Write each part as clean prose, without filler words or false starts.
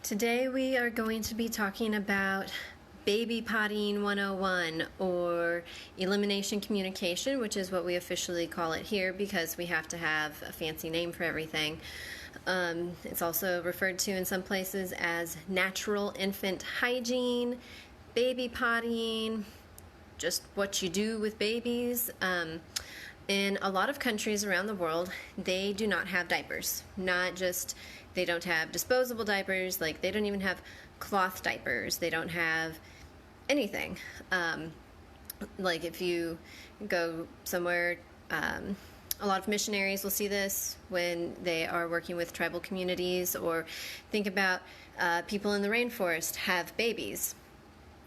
Today we are going to be talking about baby pottying 101, or elimination communication, which is what we officially call it here because we have to have a fancy name for everything. It's also referred to in some places as natural infant hygiene, baby pottying, just what you do with babies. In a lot of countries around the world, they do not have diapers. Not just, they don't have disposable diapers, like they don't even have cloth diapers. They don't have anything. Like if you go somewhere, a lot of missionaries will see this when they are working with tribal communities, or think about people in the rainforest have babies.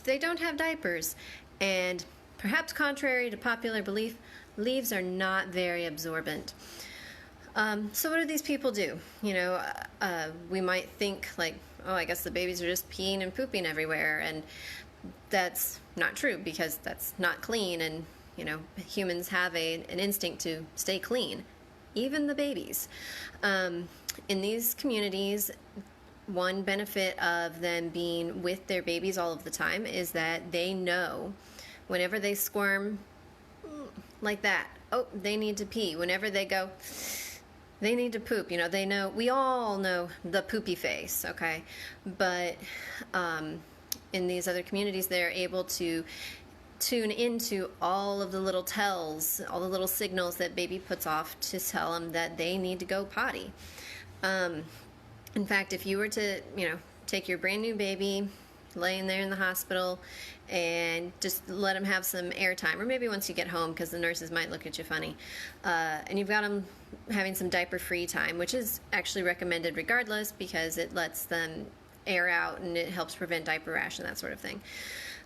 They don't have diapers, and perhaps contrary to popular belief, leaves are not very absorbent. So what do these people do? We might think like, oh, I guess the babies are just peeing and pooping everywhere, and that's not true because that's not clean, and humans have an instinct to stay clean, even the babies. In these communities, one benefit of them being with their babies all of the time is that they know whenever they squirm like that, oh, they need to pee. Whenever they go, they need to poop. They know, we all know the poopy face, okay? But in these other communities, they're able to tune into all of the little tells, all the little signals that baby puts off to tell them that they need to go potty. In fact, if you were to, take your brand new baby, laying there in the hospital, and just let them have some airtime, or maybe once you get home, because the nurses might look at you funny, and you've got them having some diaper-free time, which is actually recommended regardless because it lets them air out and it helps prevent diaper rash and that sort of thing.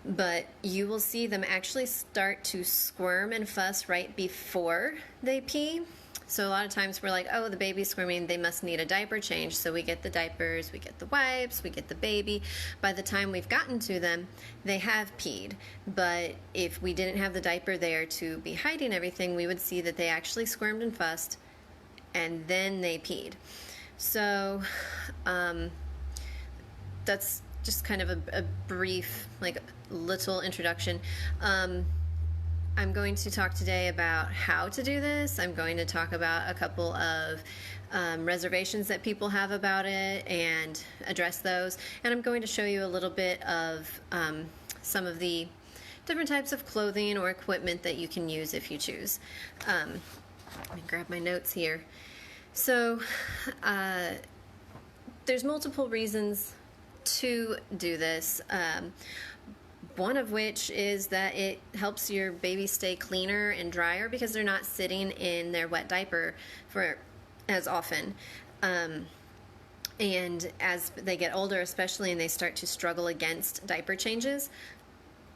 But you will see them actually start to squirm and fuss right before they pee. So a lot of times we're like, oh, the baby's squirming, they must need a diaper change. So we get the diapers, we get the wipes, we get the baby. By the time we've gotten to them, they have peed. But if we didn't have the diaper there to be hiding everything, we would see that they actually squirmed and fussed, and then they peed. So that's just kind of a brief, little introduction. I'm going to talk today about how to do this. I'm going to talk about a couple of reservations that people have about it and address those. And I'm going to show you a little bit of some of the different types of clothing or equipment that you can use if you choose. Let me grab my notes here. So there's multiple reasons to do this. One of which is that it helps your baby stay cleaner and drier because they're not sitting in their wet diaper for as often. And as they get older, especially, and they start to struggle against diaper changes,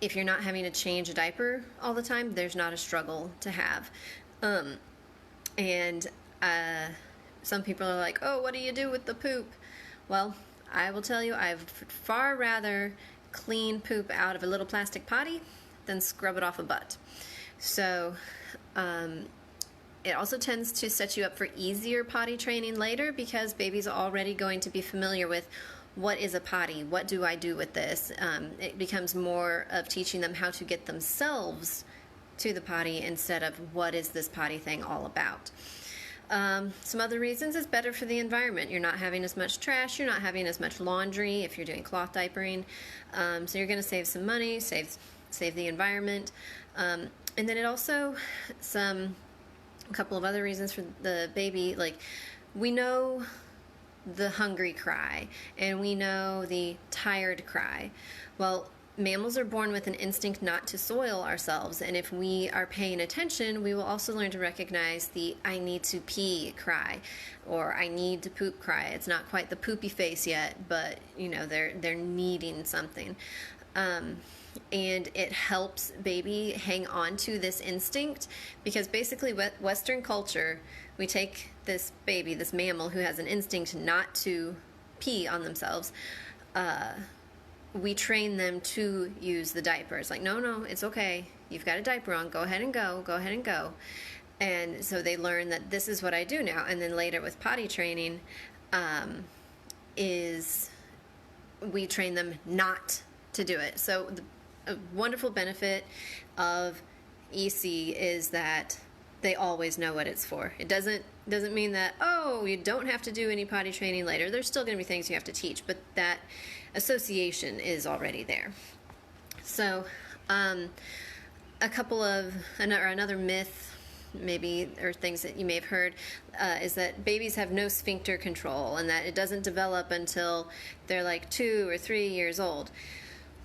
if you're not having to change a diaper all the time, there's not a struggle to have. Some people are like, oh, what do you do with the poop? Well, I will tell you, I'd far rather clean poop out of a little plastic potty than scrub it off a butt. So it also tends to set you up for easier potty training later because babies are already going to be familiar with what is a potty, what do I do with this. It becomes more of teaching them how to get themselves to the potty instead of what is this potty thing all about. Some other reasons, it's better for the environment. You're not having as much trash, you're not having as much laundry if you're doing cloth diapering, so you're going to save some money, save the environment, and then it also, a couple of other reasons for the baby, like we know the hungry cry and we know the tired cry. Well, mammals are born with an instinct not to soil ourselves, and if we are paying attention, we will also learn to recognize the I need to pee cry, or I need to poop cry. It's not quite the poopy face yet, but they're needing something. And it helps baby hang on to this instinct because basically Western culture, we take this baby, this mammal who has an instinct not to pee on themselves, we train them to use the diapers. Like, no, it's okay. You've got a diaper on. Go ahead and go. And so they learn that this is what I do now. And then later with potty training, is we train them not to do it. So a wonderful benefit of EC is that they always know what it's for. It doesn't mean that, oh, you don't have to do any potty training later. There's still going to be things you have to teach, but that association is already there. So a couple of another myth, maybe, or things that you may have heard, is that babies have no sphincter control and that it doesn't develop until they're like 2 or 3 years old.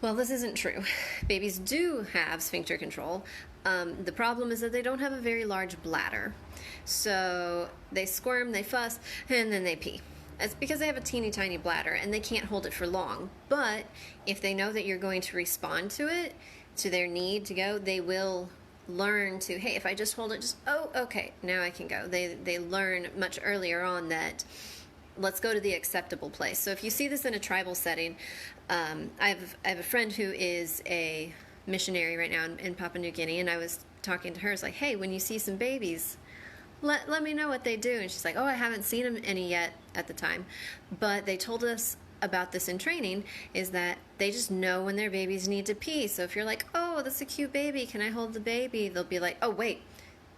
Well, this isn't true. Babies do have sphincter control. The problem is that they don't have a very large bladder. So they squirm, they fuss, and then they pee. It's because they have a teeny tiny bladder and they can't hold it for long. But if they know that you're going to respond to it, to their need to go, they will learn to, hey, if I just hold it, just, oh, okay, now I can go. They learn much earlier on that let's go to the acceptable place. So if you see this in a tribal setting, I have a friend who is a missionary right now in Papua New Guinea, and I was talking to her. It's like, hey, when you see some babies, let me know what they do. And she's like, oh, I haven't seen them any yet at the time, but they told us about this in training, is that they just know when their babies need to pee. So if you're like, oh, that's a cute baby, can I hold the baby? They'll be like, oh, wait,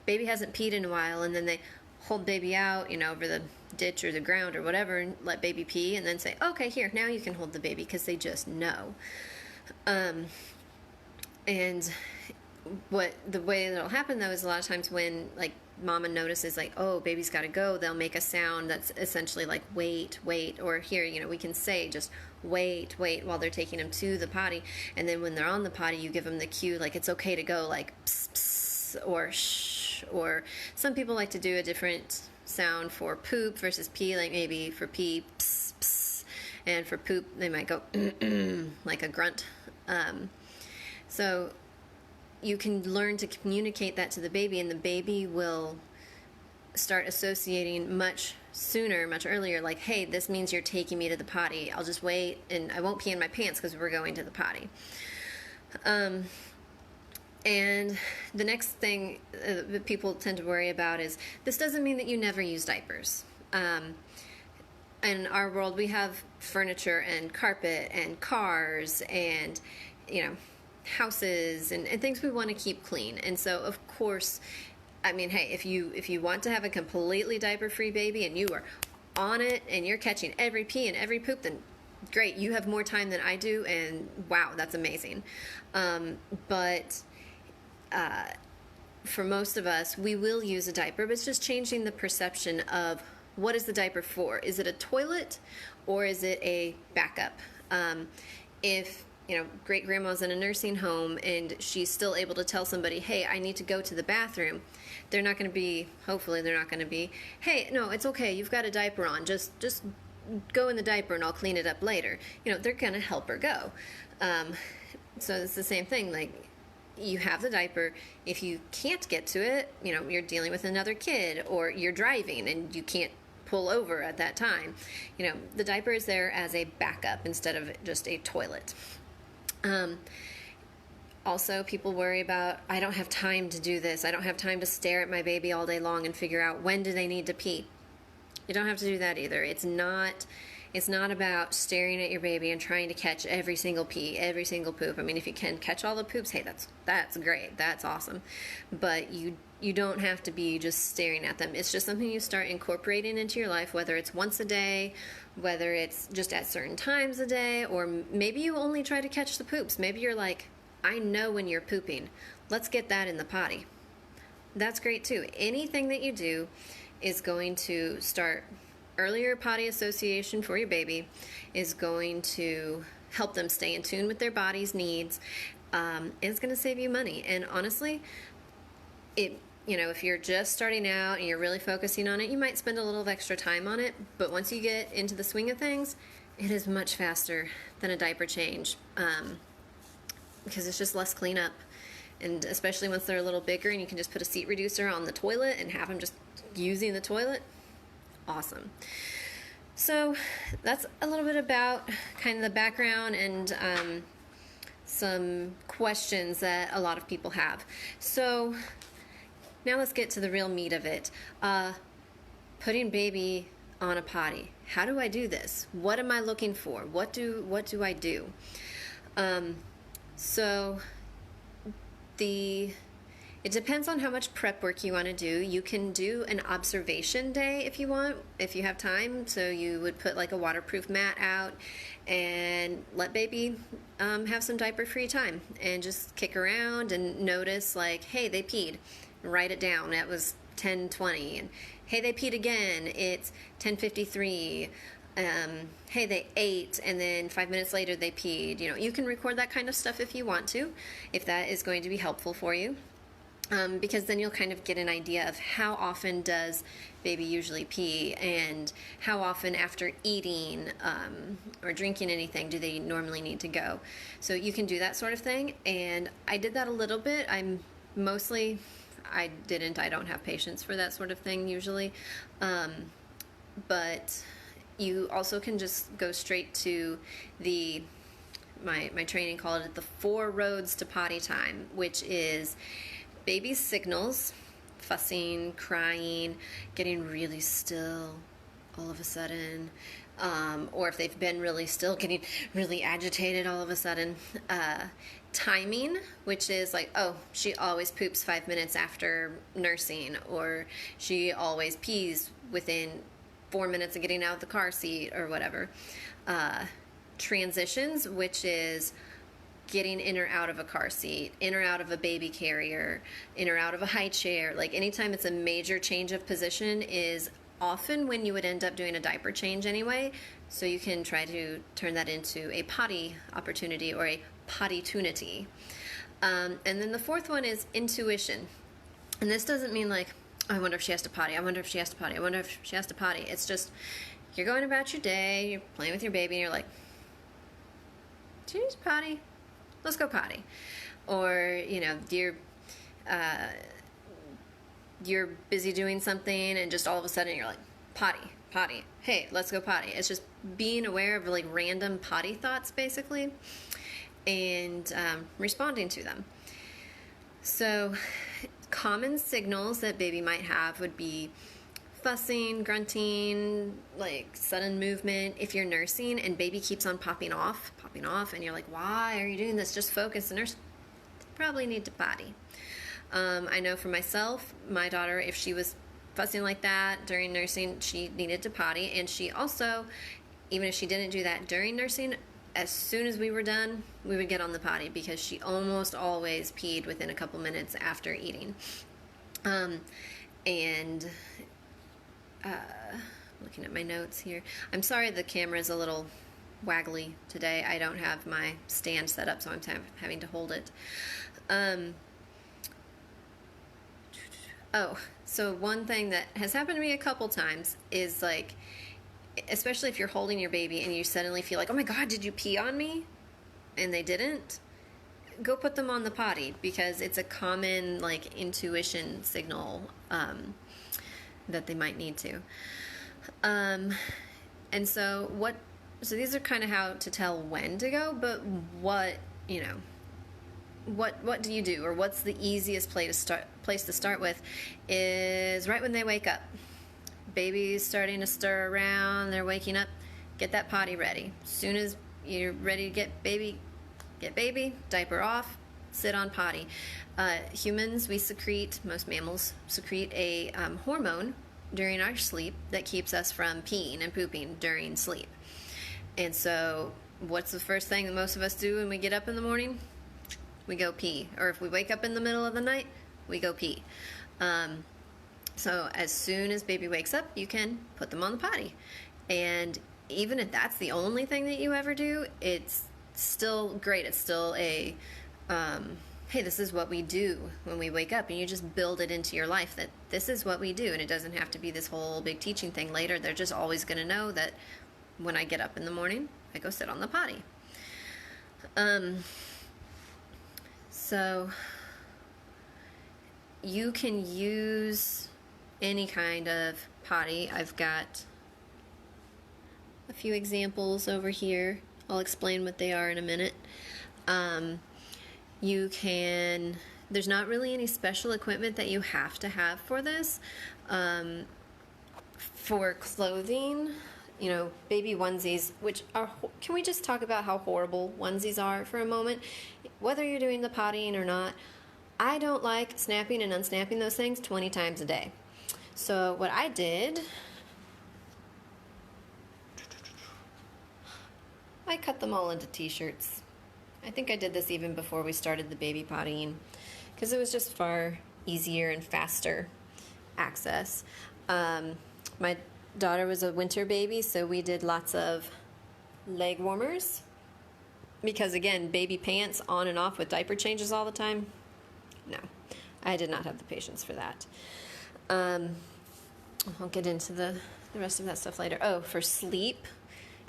baby hasn't peed in a while, and then they hold baby out, over the ditch or the ground or whatever, and let baby pee, and then say, okay, here, now you can hold the baby, because they just know. And the way that'll happen, though, is a lot of times when, like, mama notices, like, oh, baby's got to go, they'll make a sound that's essentially like, wait, or here, we can say just wait, while they're taking them to the potty. And then when they're on the potty, you give them the cue, like, it's okay to go, like, pss, pss, or shh. Or some people like to do a different sound for poop versus pee, like maybe for pee, pss, pss, and for poop, they might go like a grunt. So you can learn to communicate that to the baby, and the baby will start associating much sooner, much earlier, like, hey, this means you're taking me to the potty. I'll just wait, and I won't pee in my pants because we're going to the potty. And the next thing that people tend to worry about is, this doesn't mean that you never use diapers. In our world, we have furniture and carpet and cars and, houses and things we want to keep clean. And so, of course, I mean, hey, if you want to have a completely diaper-free baby and you are on it and you're catching every pee and every poop, then great, you have more time than I do, and wow, that's amazing. But for most of us, we will use a diaper, but it's just changing the perception of what is the diaper for. Is it a toilet or is it a backup? If great grandma's in a nursing home and she's still able to tell somebody, hey, I need to go to the bathroom, they're not going to be, hopefully they're not going to be, hey, no, it's okay, you've got a diaper on, just go in the diaper and I'll clean it up later. They're going to help her go. So it's the same thing, like, you have the diaper. If you can't get to it, you're dealing with another kid or you're driving and you can't pull over at that time, the diaper is there as a backup instead of just a toilet. Also, people worry about, I don't have time to do this. I don't have time to stare at my baby all day long and figure out when do they need to pee. You don't have to do that either. It's not about staring at your baby and trying to catch every single pee, every single poop. I mean, if you can catch all the poops, hey, that's great. That's awesome. But you don't have to be just staring at them. It's just something you start incorporating into your life, whether it's once a day, whether it's just at certain times a day, or maybe you only try to catch the poops. Maybe you're like, I know when you're pooping. Let's get that in the potty. That's great too. Anything that you do is going to start earlier potty association for your baby, is going to help them stay in tune with their body's needs, and it's going to save you money. And honestly, if you're just starting out and you're really focusing on it, you might spend a little extra time on it, but once you get into the swing of things, it is much faster than a diaper change, because it's just less cleanup. And especially once they're a little bigger and you can just put a seat reducer on the toilet and have them just using the toilet, awesome. So that's a little bit about kind of the background and some questions that a lot of people have. So now let's get to the real meat of it. Putting baby on a potty. How do I do this? What am I looking for? What do I do? So it depends on how much prep work you want to do. You can do an observation day if you want, if you have time. So you would put like a waterproof mat out and let baby have some diaper-free time and just kick around and notice like, hey, they peed. Write it down. That was 10:20. And hey, they peed again. It's 10:53. Hey, they ate, and then 5 minutes later they peed. You know, you can record that kind of stuff if you want to, if that is going to be helpful for you. Because then you'll kind of get an idea of how often does baby usually pee, and how often after eating or drinking anything do they normally need to go. So you can do that sort of thing, and I did that a little bit. I don't have patience for that sort of thing usually, but you also can just go straight to my training called it the 4 roads to potty time, which is baby signals: fussing, crying, getting really still all of a sudden, or if they've been really still, getting really agitated all of a sudden. Timing, which is like, oh, she always poops 5 minutes after nursing, or she always pees within 4 minutes of getting out of the car seat, or whatever. Transitions, which is getting in or out of a car seat, in or out of a baby carrier, in or out of a high chair. Like anytime it's a major change of position is often when you would end up doing a diaper change anyway. So you can try to turn that into a potty opportunity or a potty-tunity. And then the 4th one is intuition. And this doesn't mean like, oh, I wonder if she has to potty. I wonder if she has to potty. I wonder if she has to potty. It's just, you're going about your day, you're playing with your baby, and you're like, do you need to potty? Let's go potty. Or, you know, you're busy doing something and just all of a sudden you're like, potty, hey, let's go potty. It's just being aware of like random potty thoughts basically, and responding to them. So common signals that baby might have would be fussing, grunting, like sudden movement. If you're nursing and baby keeps on popping off, and you're like, why are you doing this? Just focus. The nurse probably need to potty. I know for myself, my daughter, if she was fussing like that during nursing, she needed to potty. And she also, even if she didn't do that during nursing, as soon as we were done, we would get on the potty because she almost always peed within a couple minutes after eating. Looking at my notes here. I'm sorry the camera's a little waggly today. I don't have my stand set up, so I'm having to hold it. So one thing that has happened to me a couple times is like, especially if you're holding your baby and you suddenly feel like, oh my God, did you pee on me? And they didn't. Go put them on the potty, because it's a common like intuition signal that they might need to. And so these are kind of how to tell when to go, but what do you do, or what's the easiest place to start with is right when they wake up. Baby's starting to stir around, they're waking up, get that potty ready. As soon as you're ready to get baby, diaper off, sit on potty. Humans, most mammals secrete a hormone during our sleep that keeps us from peeing and pooping during sleep. And so what's the first thing that most of us do when we get up in the morning? We go pee. Or if we wake up in the middle of the night, we go pee. So as soon as baby wakes up, you can put them on the potty. And even if that's the only thing that you ever do, it's still great. It's still a, hey, this is what we do when we wake up. And you just build it into your life that this is what we do. And it doesn't have to be this whole big teaching thing later. They're just always going to know that when I get up in the morning, I go sit on the potty. So you can use any kind of potty. I've got a few examples over here. I'll explain what they are in a minute. There's not really any special equipment that you have to have for this. For clothing, you know, baby onesies, which are, can we just talk about how horrible onesies are for a moment? Whether you're doing the pottying or not, I don't like snapping and unsnapping those things 20 times a day. So what I did, I cut them all into t-shirts. I think I did this even before we started the baby pottying, because it was just far easier and faster access. My daughter was a winter baby, so we did lots of leg warmers, because again, baby pants on and off with diaper changes all the time. No, I did not have the patience for that. I'll get into the rest of that stuff later. Oh, for sleep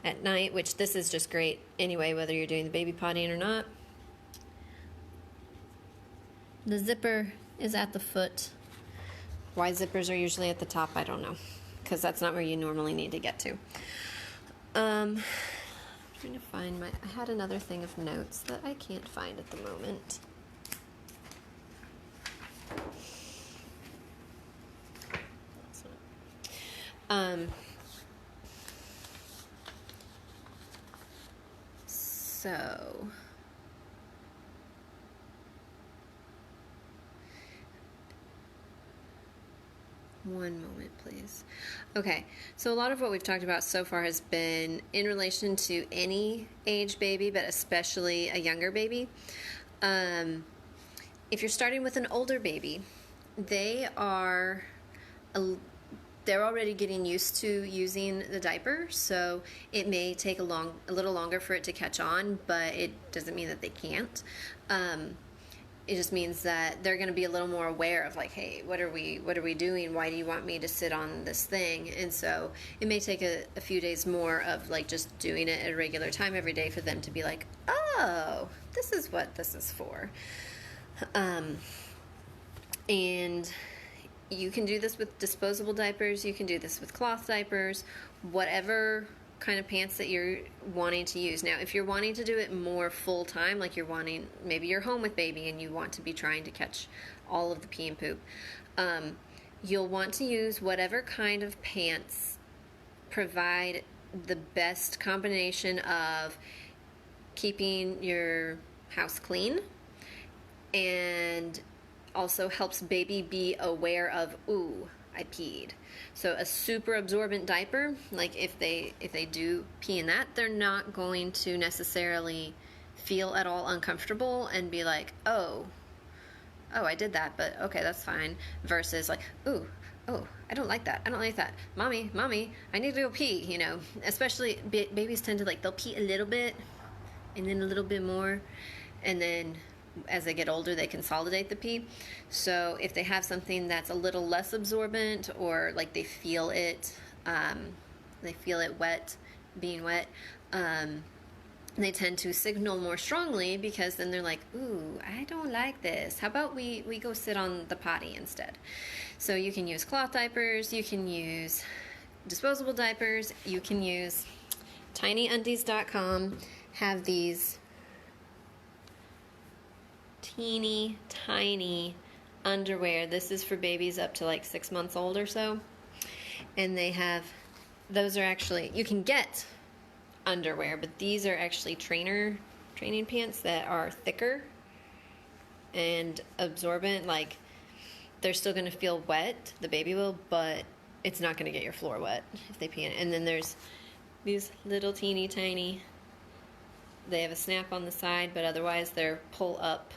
at night, which this is just great anyway, whether you're doing the baby pottying or not. The zipper is at the foot. Why zippers are usually at the top, I don't know, because that's not where you normally need to get to. I'm trying to find I had another thing of notes that I can't find at the moment. So one moment, please. Okay, so a lot of what we've talked about so far has been in relation to any age baby, but especially a younger baby. If you're starting with an older baby, they're already getting used to using the diaper, so it may take a little longer for it to catch on, but it doesn't mean that they can't. It just means that they're going to be a little more aware of, like, hey, what are we doing? Why do you want me to sit on this thing? And so it may take a few days more of, like, just doing it at a regular time every day for them to be like, oh, this is what this is for. And you can do this with disposable diapers, you can do this with cloth diapers, whatever kind of pants that you're wanting to use. Now, if you're wanting to do it more full time, like maybe you're home with baby and you want to be trying to catch all of the pee and poop, you'll want to use whatever kind of pants provide the best combination of keeping your house clean and also helps baby be aware of, ooh, I peed. So a super absorbent diaper, like if they do pee in that, they're not going to necessarily feel at all uncomfortable and be like, oh, I did that, but okay, that's fine. Versus like, ooh, oh, I don't like that. Mommy, I need to go pee, you know. Especially babies tend to, like, they'll pee a little bit and then a little bit more, and then as they get older, they consolidate the pee. So if they have something that's a little less absorbent, or like they feel it wet, being wet, they tend to signal more strongly, because then they're like, ooh, I don't like this. How about we go sit on the potty instead? So you can use cloth diapers, you can use disposable diapers, you can use tinyundies.com, have these teeny tiny underwear. This is for babies up to like 6 months old or so, and those are actually, you can get underwear, but these are actually training pants that are thicker and absorbent. Like, they're still going to feel wet, the baby will, but it's not going to get your floor wet if they pee in it. And then there's these little teeny tiny, they have a snap on the side, but otherwise they're pull up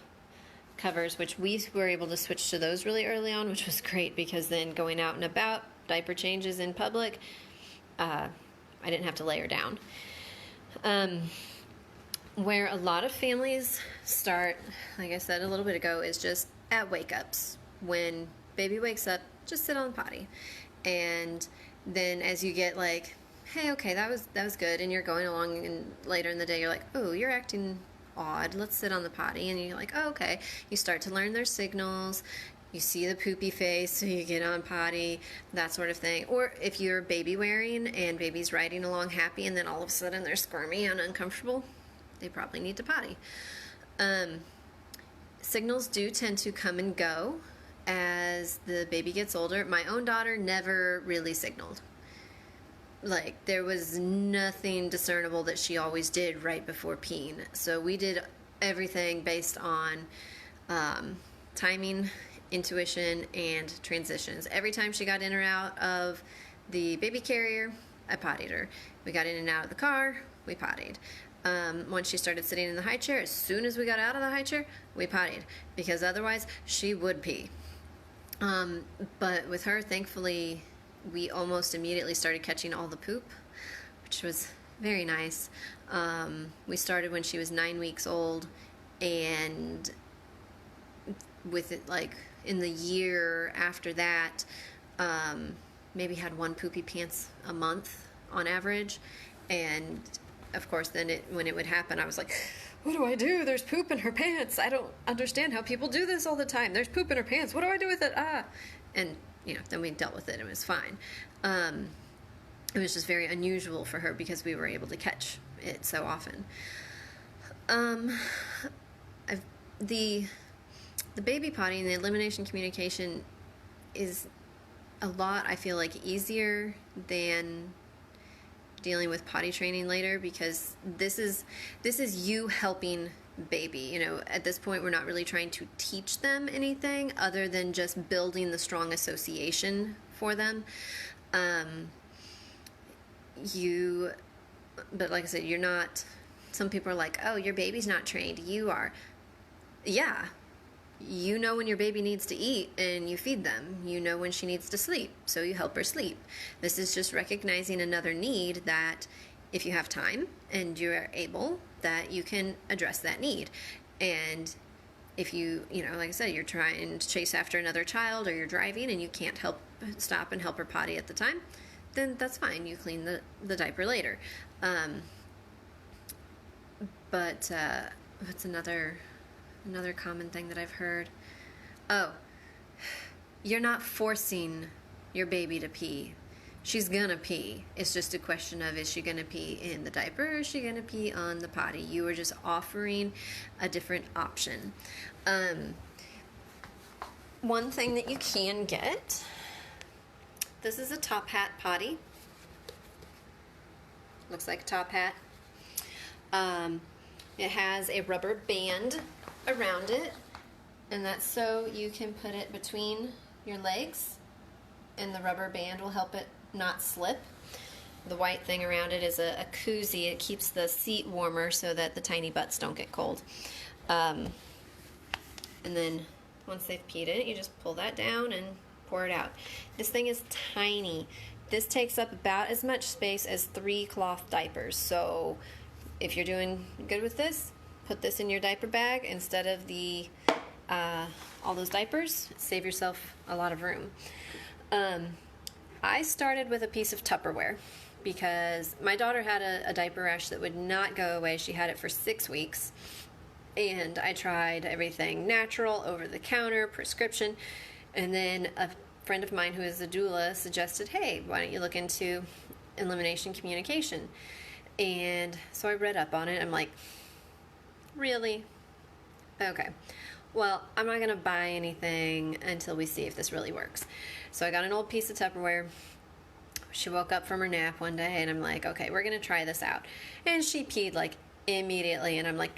covers, which we were able to switch to those really early on, which was great, because then going out and about, diaper changes in public, I didn't have to layer down. Where a lot of families start, like I said a little bit ago, is just at wake-ups. When baby wakes up, just sit on the potty. And then as you get like, hey, okay, that was good, and you're going along, and later in the day you're like, oh, you're acting odd, let's sit on the potty, and you're like, oh, okay. You start to learn their signals, you see the poopy face, so you get on potty, that sort of thing. Or if you're baby wearing and baby's riding along happy, and then all of a sudden they're squirmy and uncomfortable, they probably need to potty. Signals do tend to come and go as the baby gets older. My own daughter never really signaled. like there was nothing discernible that she always did right before peeing. So we did everything based on timing, intuition, and transitions. Every time she got in or out of the baby carrier, I pottied her. We got in and out of the car, we pottied. Once she started sitting in the high chair, as soon as we got out of the high chair, we pottied, because otherwise she would pee. But with her, thankfully, we almost immediately started catching all the poop, which was very nice. We started when she was 9 weeks old, and with it, like in the year after that, maybe had one poopy pants a month on average. And of course, then when it would happen, I was like, what do I do? There's poop in her pants. I don't understand how people do this all the time. There's poop in her pants. What do I do with it? And then we dealt with it and it was fine. It was just very unusual for her because we were able to catch it so often. The baby potty and the elimination communication is a lot, I feel like, easier than dealing with potty training later, because this is you helping baby. At this point, we're not really trying to teach them anything other than just building the strong association for them. But like I said, you're not, some people are like, oh, your baby's not trained. You are. Yeah. You know when your baby needs to eat and you feed them. You know when she needs to sleep, so you help her sleep. This is just recognizing another need that if you have time and you're able, that you can address that need. And if you like I said, you're trying to chase after another child, or you're driving and you can't stop and help her potty at the time, then that's fine. You clean the diaper later. But what's another common thing that I've heard? Oh, you're not forcing your baby to pee. She's gonna pee. It's just a question of, is she gonna pee in the diaper or is she gonna pee on the potty? You are just offering a different option. One thing that you can get, this is a top hat potty. Looks like a top hat. It has a rubber band around it, and that's so you can put it between your legs, and the rubber band will help it not slip. The white thing around it is a koozie. It keeps the seat warmer so that the tiny butts don't get cold. And then once they've peed in it, you just pull that down and pour it out. This thing is tiny. This takes up about as much space as 3 cloth diapers. So if you're doing good with this, put this in your diaper bag instead of all those diapers. Save yourself a lot of room. I started with a piece of Tupperware because my daughter had a diaper rash that would not go away. She had it for 6 weeks, and I tried everything natural, over-the-counter, prescription, and then a friend of mine who is a doula suggested, hey, why don't you look into elimination communication? And so I read up on it. I'm like, really? Okay. Well, I'm not going to buy anything until we see if this really works. So I got an old piece of Tupperware. She woke up from her nap one day, and I'm like, okay, we're going to try this out. And she peed, like, immediately, and I'm like,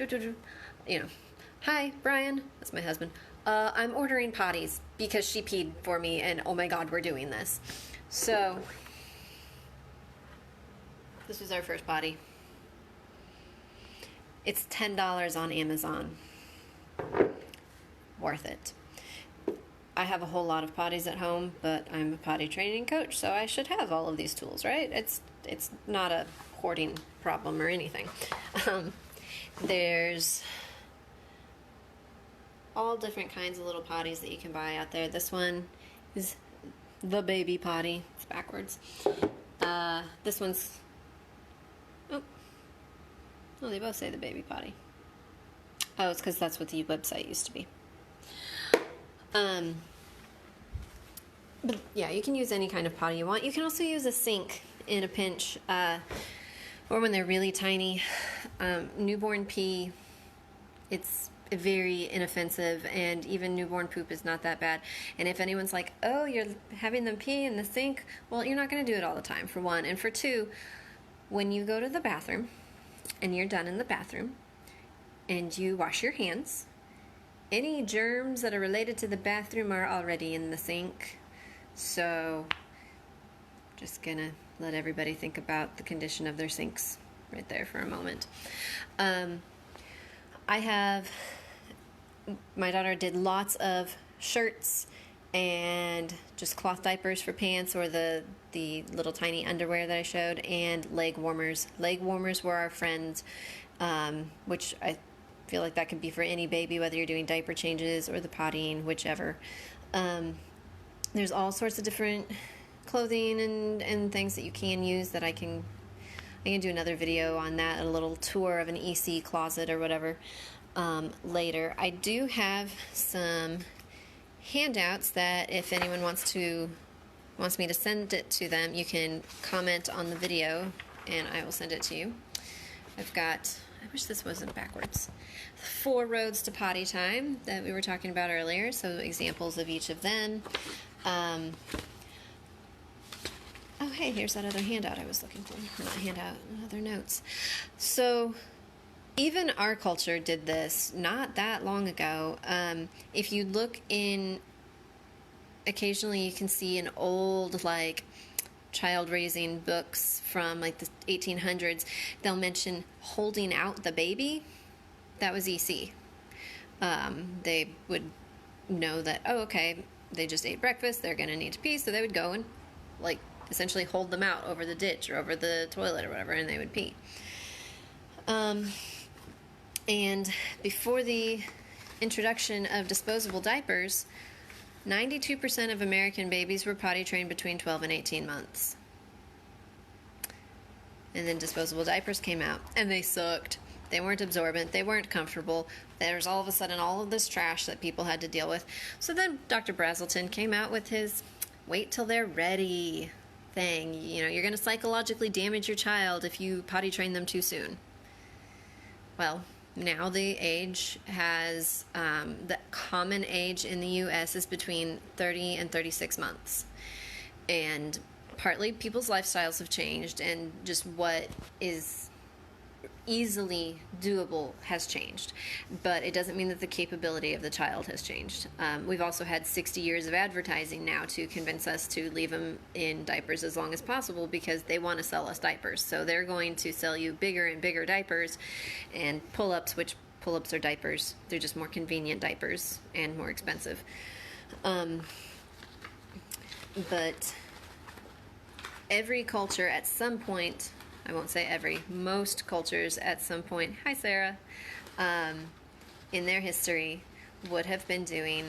hi, Brian, that's my husband. I'm ordering potties because she peed for me, and oh my God, we're doing this. So this was our first potty. It's $10 on Amazon. Worth it. I have a whole lot of potties at home, but I'm a potty training coach, so I should have all of these tools, right? It's not a hoarding problem or anything. There's all different kinds of little potties that you can buy out there. This one is the baby potty. It's backwards. This one's... Oh, they both say the baby potty. Oh, it's because that's what the website used to be. But yeah, you can use any kind of potty you want. You can also use a sink in a pinch, or when they're really tiny. Newborn pee, it's very inoffensive, and even newborn poop is not that bad. And if anyone's like, oh, you're having them pee in the sink, well, you're not going to do it all the time, for one. And for two, when you go to the bathroom and you're done in the bathroom and you wash your hands, any germs that are related to the bathroom are already in the sink. So just gonna let everybody think about the condition of their sinks right there for a moment. My daughter did lots of shirts and just cloth diapers for pants, or the little tiny underwear that I showed, and leg warmers. Leg warmers were our friends, which I feel like that could be for any baby, whether you're doing diaper changes or the pottying, whichever. There's all sorts of different clothing and things that you can use that I can do another video on that, a little tour of an EC closet or whatever, later. I do have some handouts that if anyone wants me to send it to them, you can comment on the video and I will send it to you. I've got, I wish this wasn't backwards, 4 roads to potty time that we were talking about earlier, so examples of each of them. Oh, hey, here's that other handout I was looking for. Or not handout, other notes. So even our culture did this not that long ago. If you look in, occasionally you can see in old, like, child raising books from like the 1800s, they'll mention holding out the baby. That was EC. They would know that, oh, okay, they just ate breakfast, they're gonna need to pee, so they would go and, like, essentially hold them out over the ditch or over the toilet or whatever, and they would pee. And before the introduction of disposable diapers, 92% of American babies were potty trained between 12 and 18 months. And then disposable diapers came out, and they sucked. They weren't absorbent. They weren't comfortable. There's all of a sudden all of this trash that people had to deal with. So then Dr. Brazelton came out with his wait till they're ready thing. You know, you're going to psychologically damage your child if you potty train them too soon. Well, now the age has, the common age in the U.S. is between 30 and 36 months. And partly people's lifestyles have changed, and just what is easily doable has changed, but it doesn't mean that the capability of the child has changed. We've also had 60 years of advertising now to convince us to leave them in diapers as long as possible because they want to sell us diapers. So they're going to sell you bigger and bigger diapers and pull-ups, which pull-ups are diapers. They're just more convenient diapers and more expensive. But every culture at some point, I won't say every, most cultures at some point, hi Sarah, in their history would have been doing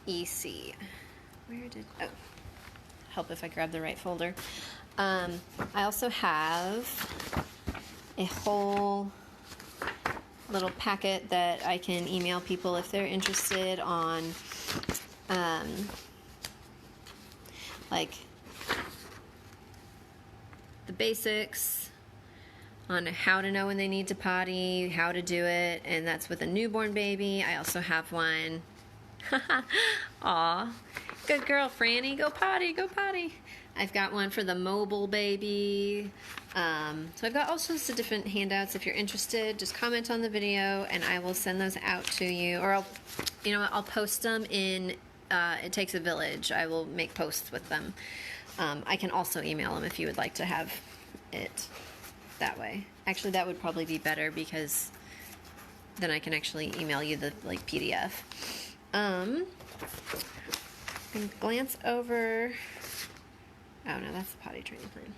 EC. Help if I grab the right folder. I also have a whole little packet that I can email people if they're interested on, like, the basics on how to know when they need to potty, how to do it, and that's with a newborn baby. I also have one. Aw, good girl, Franny. Go potty, go potty. I've got one for the mobile baby. So I've got all sorts of different handouts. If you're interested, just comment on the video and I will send those out to you. Or I'll post them in It Takes a Village. I will make posts with them. I can also email them if you would like to have it that way. Actually, that would probably be better because then I can actually email you the PDF. And glance over. Oh no, that's the potty training plan.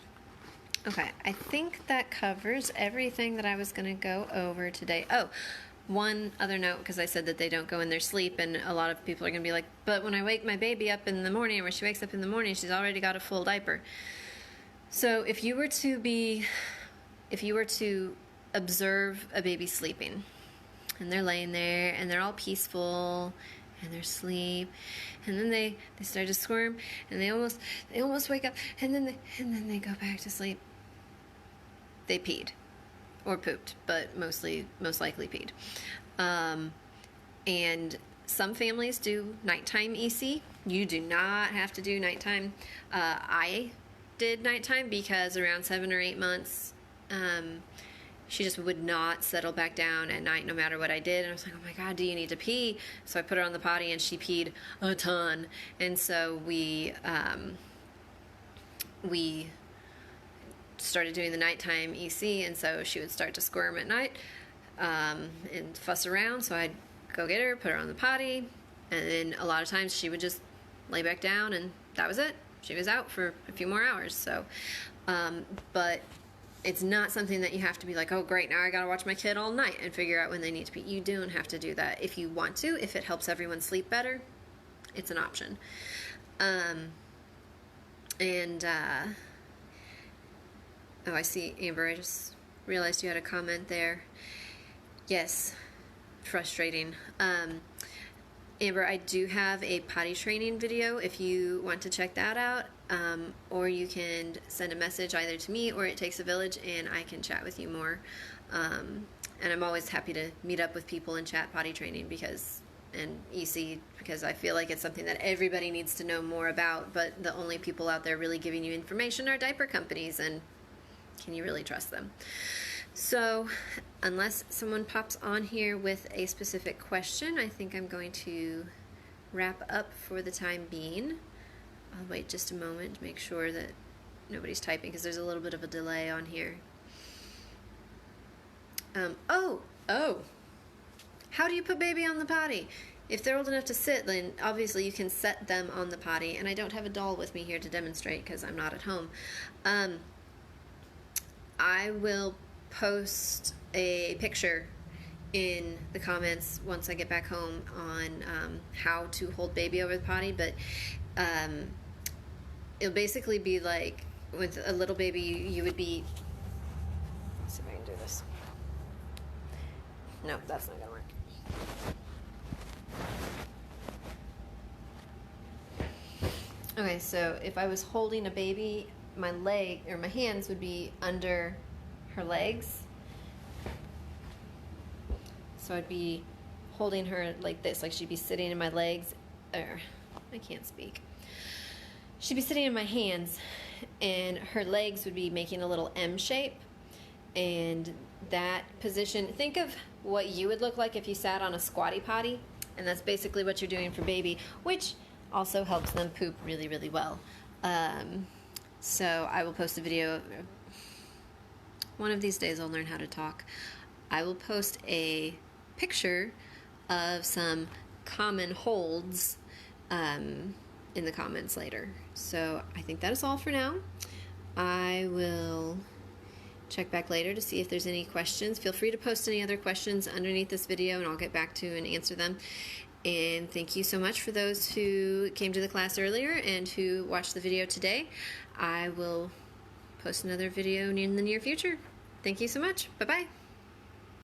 Okay, I think that covers everything that I was going to go over today. Oh, one other note, because I said that they don't go in their sleep, and a lot of people are going to be like, but when I wake my baby up in the morning, or when she wakes up in the morning, she's already got a full diaper. So if you were to observe a baby sleeping, and they're laying there, and they're all peaceful, and they're asleep, and then they start to squirm, and they almost wake up, and then they go back to sleep. They peed. or pooped, but most likely peed. And some families do nighttime EC. You do not have to do nighttime. I did nighttime because around 7 or 8 months, she just would not settle back down at night no matter what I did. And I was like, oh my God, do you need to pee? So I put her on the potty and she peed a ton. And so we started doing the nighttime EC, and so she would start to squirm at night and fuss around. So I'd go get her, put her on the potty, and then a lot of times she would just lay back down and that was it. She was out for a few more hours. So, but it's not something that you have to be like, oh great, now I gotta watch my kid all night and figure out when they need to pee. You don't have to do that. If you want to, if it helps everyone sleep better, it's an option. Oh, I see, Amber, I just realized you had a comment there. Yes, frustrating. Amber, I do have a potty training video if you want to check that out, or you can send a message either to me or It Takes a Village and I can chat with you more. And I'm always happy to meet up with people and chat potty training and EC because I feel like it's something that everybody needs to know more about, but the only people out there really giving you information are diaper companies, and can you really trust them? So unless someone pops on here with a specific question, I think I'm going to wrap up for the time being. I'll wait just a moment to make sure that nobody's typing because there's a little bit of a delay on here. Oh, how do you put baby on the potty? If they're old enough to sit, then obviously you can set them on the potty, and I don't have a doll with me here to demonstrate because I'm not at home. I will post a picture in the comments once I get back home on how to hold baby over the potty, but it'll basically be like with a little baby you would be, let's see if I can do this. No, that's not gonna work. Okay, so if I was holding a baby, my leg or my hands would be under her legs. So I'd be holding her like this, like she'd be sitting in my legs, or I can't speak. She'd be sitting in my hands and her legs would be making a little M shape. And that position, think of what you would look like if you sat on a squatty potty, and that's basically what you're doing for baby, which also helps them poop really, really well. So I will post a video. One of these days I'll learn how to talk. I will post a picture of some common holds in the comments later. So I think that is all for now. I will check back later to see if there's any questions. Feel free to post any other questions underneath this video and I'll get back to and answer them. And thank you so much for those who came to the class earlier and who watched the video today. I will post another video in the near future. Thank you so much. Bye-bye.